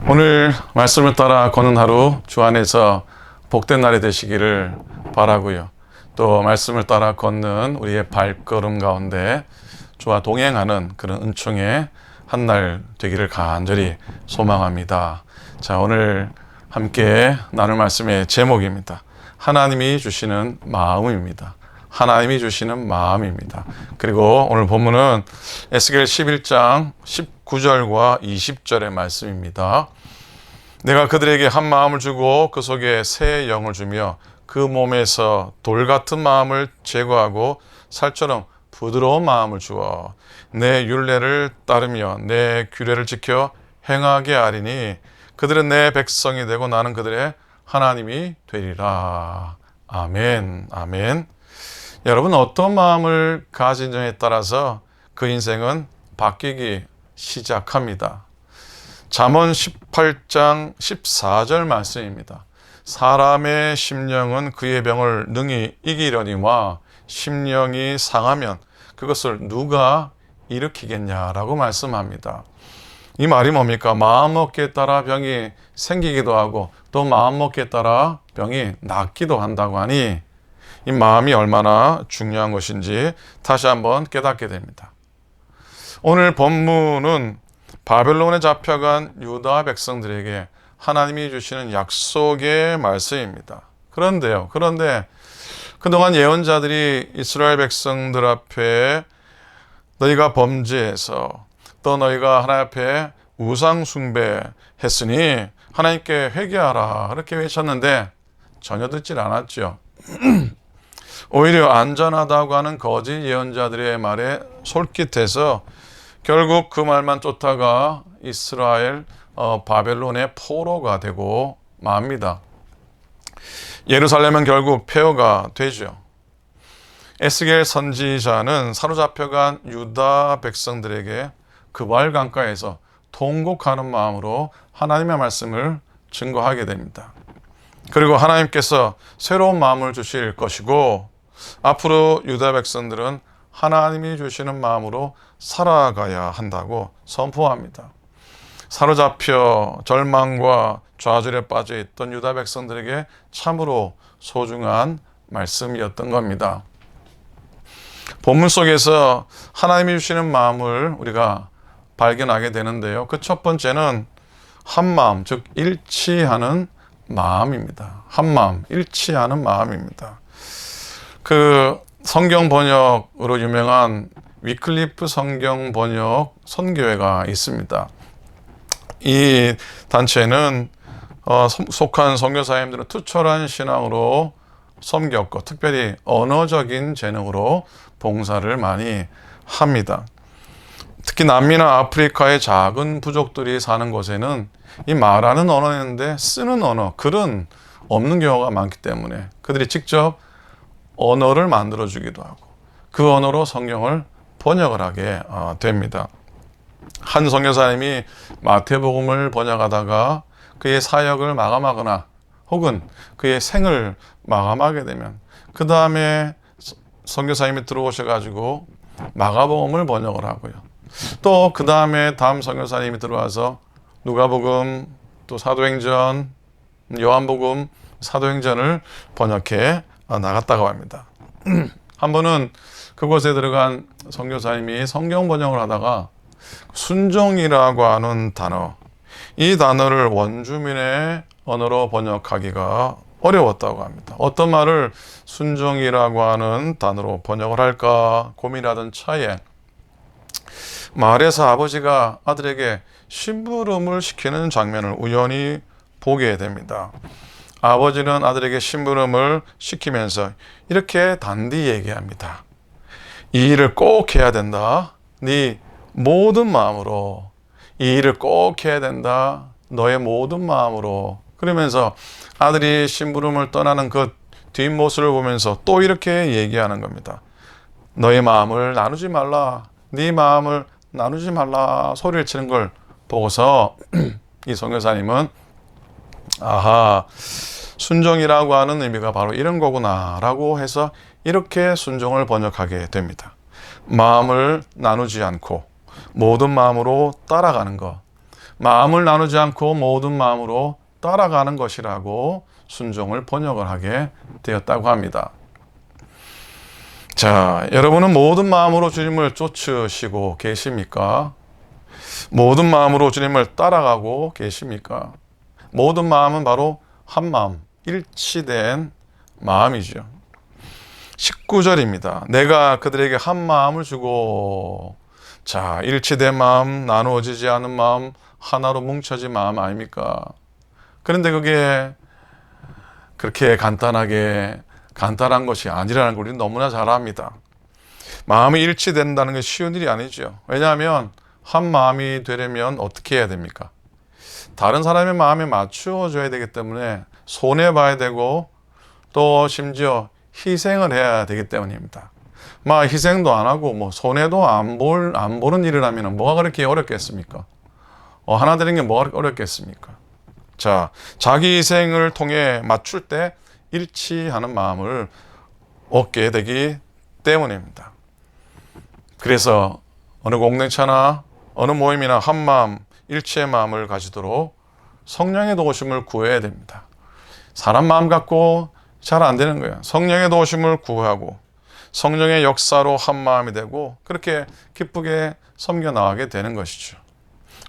오늘 말씀을 따라 걷는 하루 주 안에서 복된 날이 되시기를 바라고요. 또 말씀을 따라 걷는 우리의 발걸음 가운데 주와 동행하는 그런 은총의 한 날 되기를 간절히 소망합니다. 자, 오늘 함께 나눌 말씀의 제목입니다. 하나님이 주시는 마음입니다. 하나님이 주시는 마음입니다. 그리고 오늘 본문은 에스겔 11장 19절과 20절의 말씀입니다. 내가 그들에게 한 마음을 주고 그 속에 새 영을 주며 그 몸에서 돌 같은 마음을 제거하고 살처럼 부드러운 마음을 주어 내 율례를 따르며 내 규례를 지켜 행하게 하리니 그들은 내 백성이 되고 나는 그들의 하나님이 되리라. 아멘. 아멘. 여러분, 어떤 마음을 가진냐에 따라서 그 인생은 바뀌기 시작합니다. 잠언 18장 14절 말씀입니다. 사람의 심령은 그의 병을 능히 이기려니와 심령이 상하면 그것을 누가 일으키겠냐라고 말씀합니다. 이 말이 뭡니까? 마음먹기에 따라 병이 생기기도 하고 또 마음먹기에 따라 병이 낫기도 한다고 하니 이 마음이 얼마나 중요한 것인지 다시 한번 깨닫게 됩니다. 오늘 본문은 바벨론에 잡혀간 유다 백성들에게 하나님이 주시는 약속의 말씀입니다. 그런데 그동안 예언자들이 이스라엘 백성들 앞에 너희가 범죄해서 또 너희가 하나님 앞에 우상 숭배했으니 하나님께 회개하라 이렇게 외쳤는데 전혀 듣질 않았죠. 오히려 안전하다고 하는 거짓 예언자들의 말에 솔깃해서 결국 그 말만 쫓다가 이스라엘 바벨론의 포로가 되고 맙니다. 예루살렘은 결국 폐허가 되죠. 에스겔 선지자는 사로잡혀간 유다 백성들에게 그발 강가에서 통곡하는 마음으로 하나님의 말씀을 증거하게 됩니다. 그리고 하나님께서 새로운 마음을 주실 것이고 앞으로 유다 백성들은 하나님이 주시는 마음으로 살아가야 한다고 선포합니다. 사로잡혀 절망과 좌절에 빠져 있던 유다 백성들에게 참으로 소중한 말씀이었던 겁니다. 본문 속에서 하나님이 주시는 마음을 우리가 발견하게 되는데요. 그 첫 번째는 한 마음, 즉 일치하는 마음입니다. 한 마음, 일치하는 마음입니다. 그 성경 번역으로 유명한 위클리프 성경 번역 선교회가 있습니다. 이 단체는 속한 선교사님들은 투철한 신앙으로 섬겼고 특별히 언어적인 재능으로 봉사를 많이 합니다. 특히 남미나 아프리카의 작은 부족들이 사는 곳에는 이 말하는 언어인데 쓰는 언어, 글은 없는 경우가 많기 때문에 그들이 직접 언어를 만들어주기도 하고 그 언어로 성경을 번역을 하게 됩니다. 한 선교사님이 마태복음을 번역하다가 그의 사역을 마감하거나 혹은 그의 생을 마감하게 되면 그 다음에 선교사님이 들어오셔가지고 마가복음을 번역을 하고요. 또 그 다음에 다음 선교사님이 들어와서 누가복음, 또 사도행전, 요한복음, 사도행전을 번역해 나갔다고 합니다. 한 번은 그곳에 들어간 선교사님이 성경 번역을 하다가 순종이라고 하는 단어, 이 단어를 원주민의 언어로 번역하기가 어려웠다고 합니다. 어떤 말을 순종이라고 하는 단어로 번역을 할까 고민하던 차에 마을에서 아버지가 아들에게 심부름을 시키는 장면을 우연히 보게 됩니다. 아버지는 아들에게 심부름을 시키면서 이렇게 단디 얘기합니다. 이 일을 꼭 해야 된다. 네 모든 마음으로. 이 일을 꼭 해야 된다. 너의 모든 마음으로. 그러면서 아들이 심부름을 떠나는 그 뒷모습을 보면서 또 이렇게 얘기하는 겁니다. 너의 마음을 나누지 말라. 네 마음을 나누지 말라. 소리를 치는 걸 보고서 이 선교사님은 아하, 순종이라고 하는 의미가 바로 이런 거구나 라고 해서 이렇게 순종을 번역하게 됩니다. 마음을 나누지 않고 모든 마음으로 따라가는 것, 마음을 나누지 않고 모든 마음으로 따라가는 것이라고 순종을 번역을 하게 되었다고 합니다. 자, 여러분은 모든 마음으로 주님을 쫓으시고 계십니까? 모든 마음으로 주님을 따라가고 계십니까? 모든 마음은 바로 한 마음, 일치된 마음이죠. 19절입니다. 내가 그들에게 한 마음을 주고, 자, 일치된 마음, 나누어지지 않은 마음, 하나로 뭉쳐진 마음 아닙니까? 그런데 그게 그렇게 간단한 것이 아니라는 걸 우리는 너무나 잘 압니다. 마음이 일치된다는 게 쉬운 일이 아니죠. 왜냐하면 한 마음이 되려면 어떻게 해야 됩니까? 다른 사람의 마음에 맞추어줘야 되기 때문에 손해봐야 되고 또 심지어 희생을 해야 되기 때문입니다. 희생도 안 하고 손해도 안 보는 일을 하면 뭐가 그렇게 어렵겠습니까? 하나 되는 게 뭐가 어렵겠습니까? 자, 자기 희생을 통해 맞출 때 일치하는 마음을 얻게 되기 때문입니다. 그래서 어느 공동체나 어느 모임이나 한 마음, 일치의 마음을 가지도록 성령의 도우심을 구해야 됩니다. 사람 마음 갖고 잘 안 되는 거예요. 성령의 도우심을 구하고 성령의 역사로 한 마음이 되고 그렇게 기쁘게 섬겨 나가게 되는 것이죠.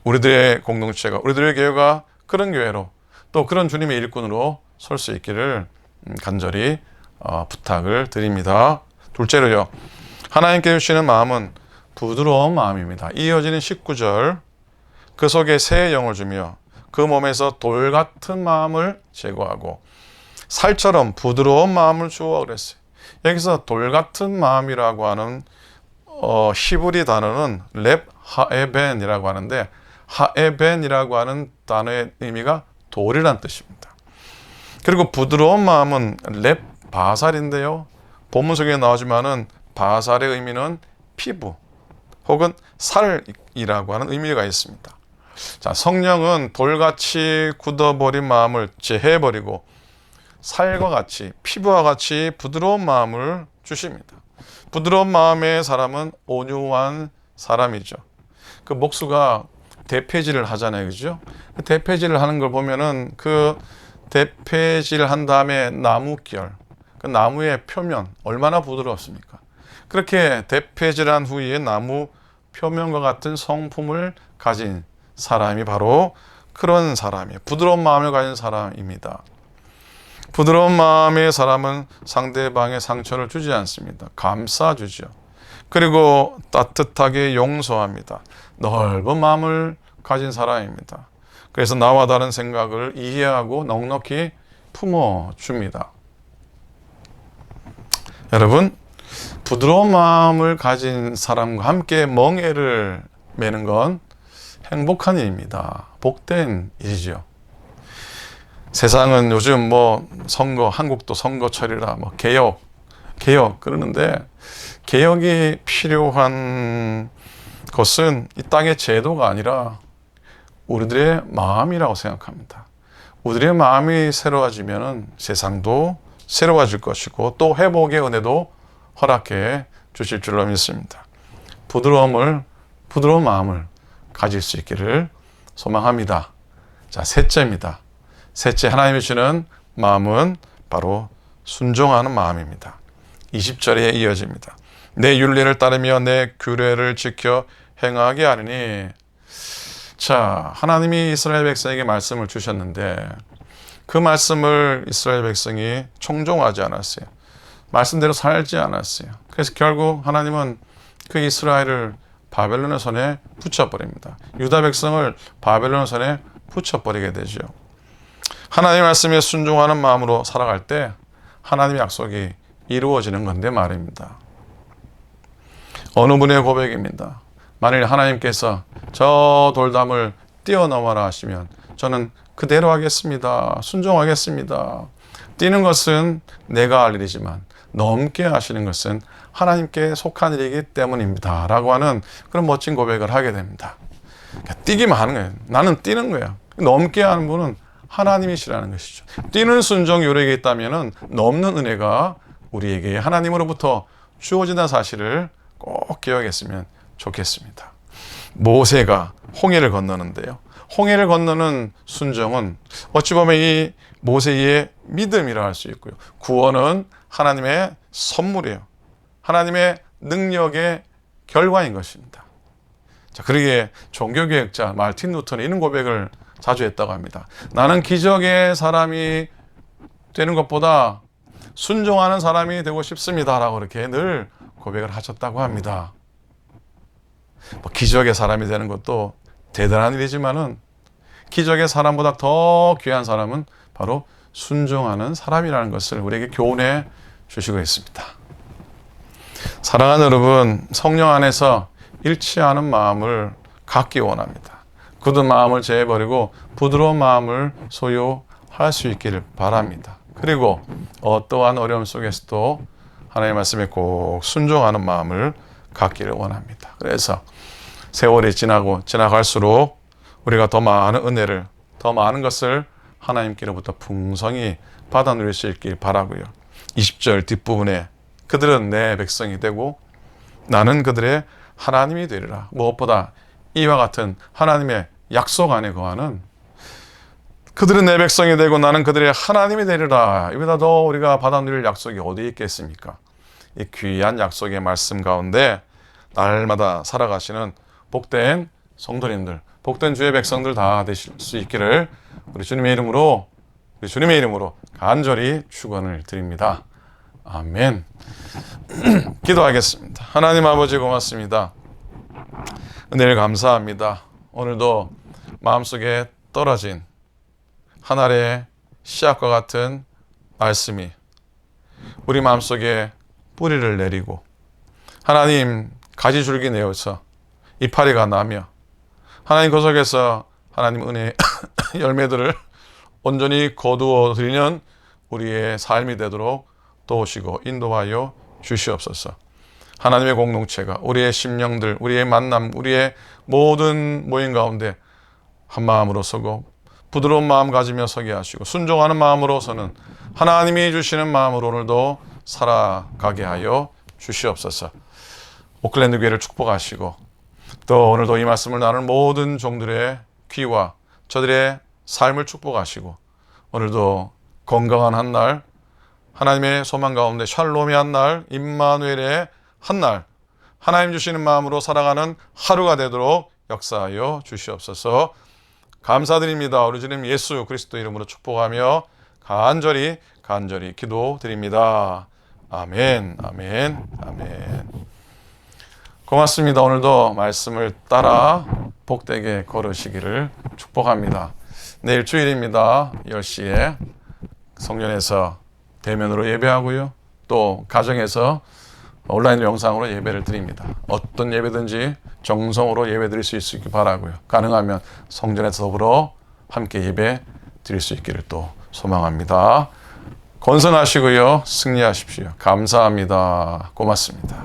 우리들의 공동체가, 우리들의 교회가 그런 교회로 또 그런 주님의 일꾼으로 설 수 있기를 간절히 부탁을 드립니다. 둘째로요, 하나님께 주시는 마음은 부드러운 마음입니다. 이어지는 19절, 그 속에 새 영을 주며 그 몸에서 돌 같은 마음을 제거하고 살처럼 부드러운 마음을 주어 그랬어요. 여기서 돌 같은 마음이라고 하는 히브리 단어는 렙 하에벤이라고 하는데, 하에벤이라고 하는 단어의 의미가 돌이란 뜻입니다. 그리고 부드러운 마음은 렙 바살인데요, 본문 속에 나오지만은 바살의 의미는 피부 혹은 살이라고 하는 의미가 있습니다. 자, 성령은 돌같이 굳어버린 마음을 제해버리고 살과 같이, 피부와 같이 부드러운 마음을 주십니다. 부드러운 마음의 사람은 온유한 사람이죠. 그 목수가 대패질을 하잖아요, 그죠? 대패질을 하는 걸 보면은 그 대패질 한 다음에 나무결, 그 나무의 표면 얼마나 부드럽습니까? 그렇게 대패질한 후에 나무 표면과 같은 성품을 가진 사람이 바로 그런 사람이에요. 부드러운 마음을 가진 사람입니다. 부드러운 마음의 사람은 상대방의 상처를 주지 않습니다. 감싸주죠. 그리고 따뜻하게 용서합니다. 넓은 마음을 가진 사람입니다. 그래서 나와 다른 생각을 이해하고 넉넉히 품어줍니다. 여러분, 부드러운 마음을 가진 사람과 함께 멍에를 매는 건 행복한 일입니다. 복된 일이죠. 세상은 요즘 선거, 한국도 선거철이라 개혁 그러는데, 개혁이 필요한 것은 이 땅의 제도가 아니라 우리들의 마음이라고 생각합니다. 우리들의 마음이 새로워지면 세상도 새로워질 것이고 또 회복의 은혜도 허락해 주실 줄로 믿습니다. 부드러운 마음을 가질 수 있기를 소망합니다. 자, 셋째입니다. 셋째, 하나님이 주는 마음은 바로 순종하는 마음입니다. 20절에 이어집니다. 내 율례를 따르며 내 규례를 지켜 행하게 하리니. 자, 하나님이 이스라엘 백성에게 말씀을 주셨는데 그 말씀을 이스라엘 백성이 청종하지 않았어요. 말씀대로 살지 않았어요. 그래서 결국 하나님은 그 이스라엘을 바벨론의 손에 붙여버립니다. 유다 백성을 바벨론의 손에 붙여버리게 되죠. 하나님의 말씀에 순종하는 마음으로 살아갈 때 하나님의 약속이 이루어지는 건데 말입니다. 어느 분의 고백입니다. 만일 하나님께서 저 돌담을 뛰어넘어라 하시면 저는 그대로 하겠습니다. 순종하겠습니다. 뛰는 것은 내가 할 일이지만 넘게 하시는 것은 하나님께 속한 일이기 때문입니다. 라고 하는 그런 멋진 고백을 하게 됩니다. 뛰기만 하는 거예요. 나는 뛰는 거예요. 넘게 하는 분은 하나님이시라는 것이죠. 뛰는 순종 요령이 있다면 넘는 은혜가 우리에게 하나님으로부터 주어진다는 사실을 꼭 기억했으면 좋겠습니다. 모세가 홍해를 건너는데요. 홍해를 건너는 순종은 어찌 보면 이 모세의 믿음이라 할 수 있고요. 구원은 하나님의 선물이에요. 하나님의 능력의 결과인 것입니다. 자, 그러기에 종교개혁자 마르틴 루터는 이런 고백을 자주 했다고 합니다. 나는 기적의 사람이 되는 것보다 순종하는 사람이 되고 싶습니다라고 이렇게 늘 고백을 하셨다고 합니다. 기적의 사람이 되는 것도 대단한 일이지만은 기적의 사람보다 더 귀한 사람은 바로 순종하는 사람이라는 것을 우리에게 교훈해 주시고 있습니다. 사랑하는 여러분, 성령 안에서 잃지 않은 마음을 갖기 원합니다. 굳은 마음을 제해버리고 부드러운 마음을 소유할 수 있기를 바랍니다. 그리고 어떠한 어려움 속에서도 하나님의 말씀에 꼭 순종하는 마음을 갖기를 원합니다. 그래서 세월이 지나갈수록 우리가 더 많은 은혜를, 더 많은 것을 하나님께로부터 풍성히 받아 누릴 수 있길 바라고요. 20절 뒷부분에 그들은 내 백성이 되고 나는 그들의 하나님이 되리라. 무엇보다 이와 같은 하나님의 약속 안에 거하는 그들은 내 백성이 되고 나는 그들의 하나님이 되리라. 이보다 더 우리가 받아 누릴 약속이 어디 있겠습니까? 이 귀한 약속의 말씀 가운데 날마다 살아가시는 복된 성도님들, 복된 주의 백성들 다 되실 수 있기를 우리 주님의 이름으로 간절히 축원을 드립니다. 아멘. 기도하겠습니다. 하나님 아버지 고맙습니다. 은혜를 감사합니다. 오늘도 마음속에 떨어진 한 알의 씨앗과 같은 말씀이 우리 마음속에 뿌리를 내리고 하나님 가지줄기 내어서 이파리가 나며 하나님 그 속에서 하나님 은혜의 열매들을 온전히 거두어 드리는 우리의 삶이 되도록 도우시고 인도하여 주시옵소서. 하나님의 공동체가 우리의 심령들, 우리의 만남, 우리의 모든 모임 가운데 한 마음으로 서고 부드러운 마음 가지며 서게 하시고 순종하는 마음으로서는 하나님이 주시는 마음으로 오늘도 살아가게 하여 주시옵소서. 오클랜드 교회를 축복하시고 또 오늘도 이 말씀을 나눌 모든 종들의 귀와 저들의 삶을 축복하시고 오늘도 건강한 한 날, 하나님의 소망 가운데 샬롬의 한 날, 임마누엘의 한 날, 하나님 주시는 마음으로 살아가는 하루가 되도록 역사하여 주시옵소서. 감사드립니다. 우리 주님 예수 그리스도 이름으로 축복하며 간절히 기도드립니다. 아멘, 아멘, 아멘. 고맙습니다. 오늘도 말씀을 따라 복되게 걸으시기를 축복합니다. 내일 주일입니다. 10시에 성전에서 대면으로 예배하고요. 또 가정에서 온라인 영상으로 예배를 드립니다. 어떤 예배든지 정성으로 예배 드릴 수 있기 바라고요. 가능하면 성전에서 더불어 함께 예배 드릴 수 있기를 또 소망합니다. 건승하시고요. 승리하십시오. 감사합니다. 고맙습니다.